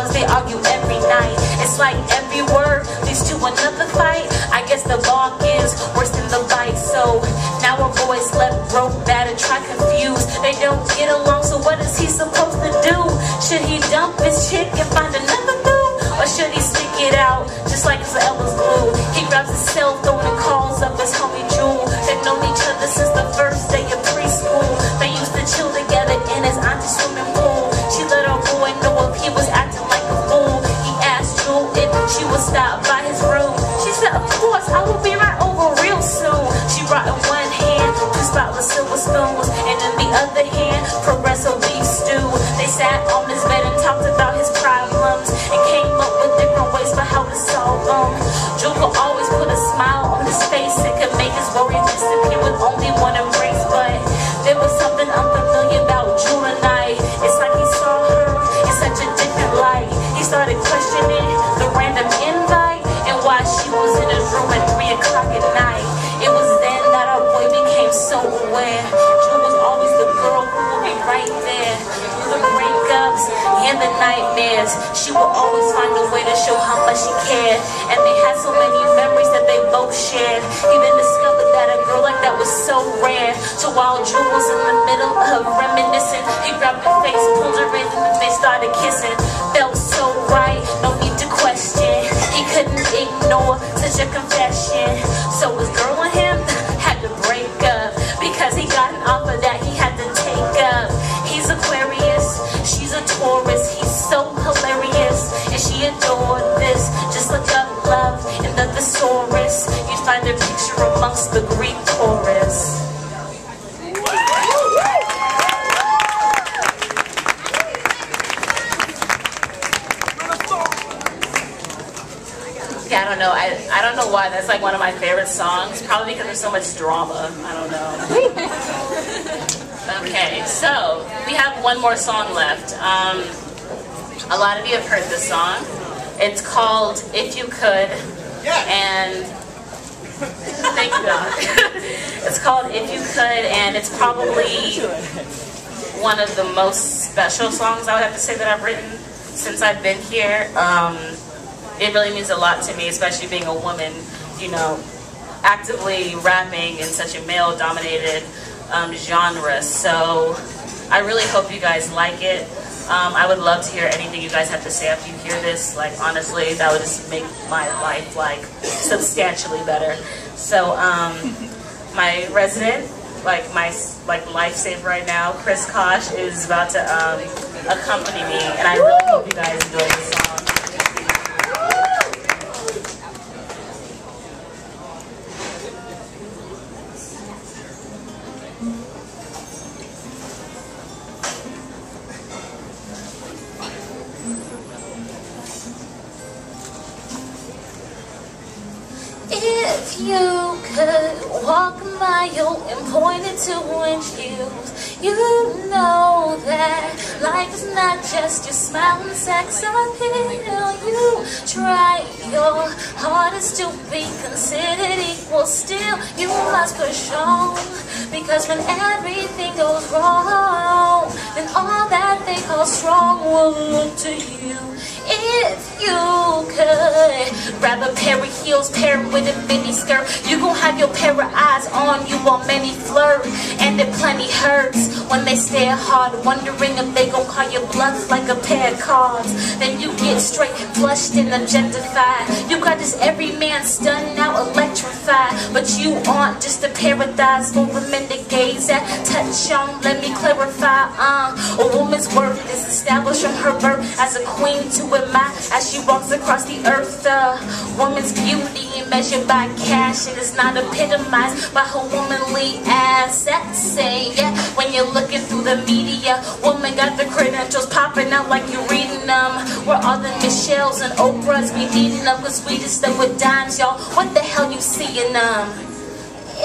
songs, they argue every night. It's like every word leads to another fight. I guess the bark is worse than the bite. So now our boys left broke, battered, try confused. They don't get along, so what is he supposed to do? Should he dump his chick and find another boo? Or should he stick it out just like his elbows glue? He grabs his cell phone and calls up his homie Jewel. They've known each other since the first day of preschool. They used to chill together in his auntie's swimming pool. She let her boy know if he was acting like a fool. He asked Jewel if she would stop by his room. She said, of course, I will be right over real soon. She brought in one hand 2 spotless silver spoons, and in the other hand, progressive beef stew. They sat on his bed and talked about his problems and came up with different ways for how to solve them. Jewel always put a smile on his face and could make his worries disappear with only one embrace. But there was something unfamiliar about Jewel tonight. It's like he saw her in such a different light. He started questioning the random invite and why she was in his room at 3 o'clock at night. It was then that our boy became so aware. Jewel was always the girl who would be right there through the breakups and the nightmares. She would always find a way to show how much she cared, and they had so many memories that they both shared. He then discovered that a girl like that was so rare. So while Jewel was in the middle of reminiscing, he grabbed her face, pulled her in, and they started kissing. Felt so right, no need to question. He couldn't ignore such a confession. So his girl and him had to break up because he got an offer that he had to take up. He's Aquarius, she's a Taurus. He's so hilarious and she adored this. Just look up love in the thesaurus. You'd find a picture amongst the Greek chorus. I don't know. I don't know why that's like one of my favorite songs. Probably because there's so much drama. I don't know. Okay, so we have one more song left. A lot of you have heard this song. It's called "If You Could," and thank you, God. It's called "If You Could," and it's probably one of the most special songs I would have to say that I've written since I've been here. It really means a lot to me, especially being a woman, you know, actively rapping in such a male-dominated genre. So I really hope you guys like it. I would love to hear anything you guys have to say after you hear this. Like, honestly, that would just make my life, like, substantially better. So, my resident, like, my lifesaver right now, Chris Kosh, is about to accompany me, and I really hope you guys enjoy this song. If you could walk a mile and point it to windshields, you know that life is not just your smile and sex appeal. You try your hardest to be considered equal, still you must push on. Because when everything goes wrong, then all that they call strong will look to you. If you could grab a pair of heels, pair with a mini skirt, you gon' have your pair of eyes on you while many flirt. And it plenty hurts when they stare hard, wondering if they gon' call your bluff like a pair of cards. Then you get straight flushed and objectified. You got this every man stunned out, electrified. But you aren't just a paradise for women to gaze at, touch on. Let me clarify, a woman's worth is established from her birth as a queen to admire as she walks across the earth. The woman's beauty measured by cash, and it's not epitomized by her womanly assets. Say, yeah, when you're looking through the media, woman got the credentials popping out like you're reading them. Where all the Michelles and Oprahs be needing them, cause we just stuck with dimes, y'all. What the hell you seeing them?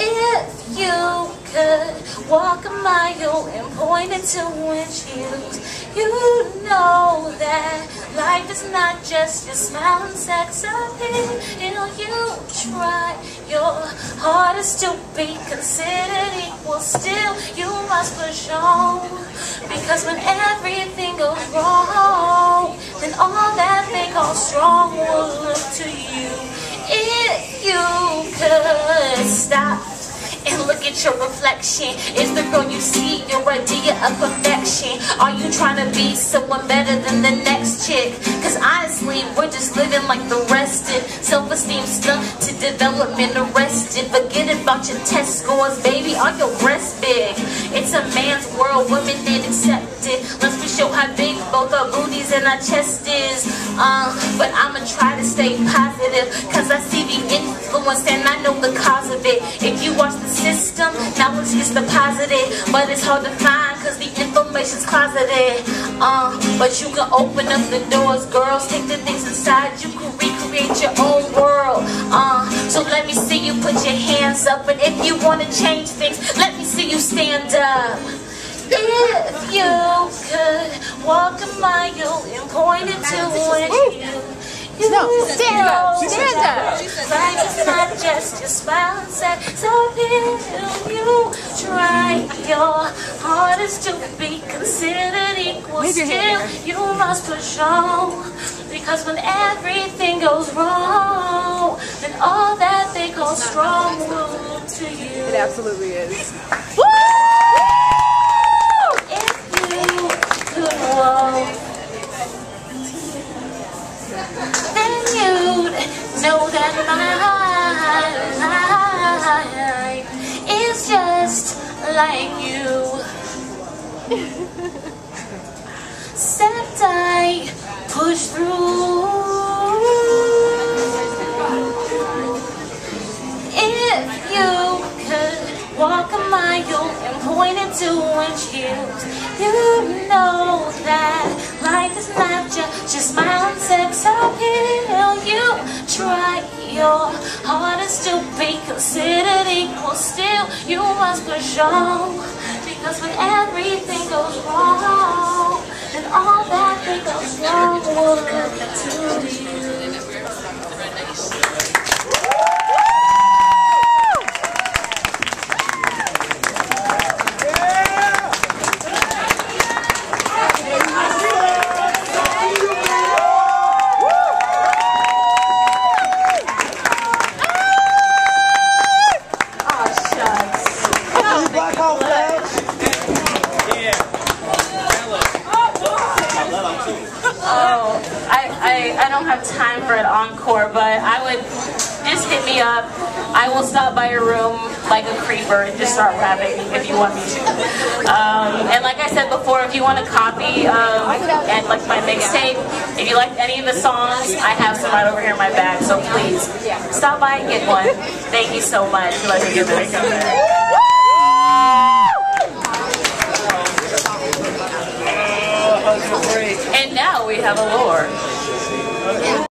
If you could walk a mile and point it to windshields, you know that life is not just your smile and sex appeal. You try your hardest to be considered equal, still you must push on. Because when everything goes wrong, then all strong will look to you. If you could stop and look at your reflection, is the girl you see your idea of perfection? Are you trying to be someone better than the next chick? Cause honestly, we're just living like the rest did. Self-esteem stuck to development arrested. Forget about your test scores, baby, are your breasts big? It's a man's world, women did accept it. Let's we show how big both our booties and our chest is. But I'ma try to stay positive, cause I see the influence and I know the cause of it. If you watch the system, knowledge is deposited, but it's hard to find cause the information's closeted. But you can open up the doors, girls, take the things inside, you can recreate your own world. So let me see you put your hands up, and if you want to change things, let me see you stand up. If you could walk a mile and point it to you stand up. Life is not just your smile and sex appeal. You try your hardest to be considered equal. Still, you must push on, because when everything goes wrong, then all that they call strong will look to you. It absolutely is. Woo! If you could walk, then you'd know that my life is just like you. Except I push through. If you could walk a mile and point it to windshields, you know that life is not just smile and sex appeal. You try your hardest to be considered equal. Still, you must push on, because when everything goes wrong, and all that thing goes wrong will look to you. I don't have time for an encore, but I would just hit me up. I will stop by your room like a creeper and just start rapping if you want me to. And like I said before, if you want a copy and like my mixtape, if you like any of the songs, I have some right over here in my bag. So please stop by and get one. Thank you so much for letting me do this. And now we have Allure.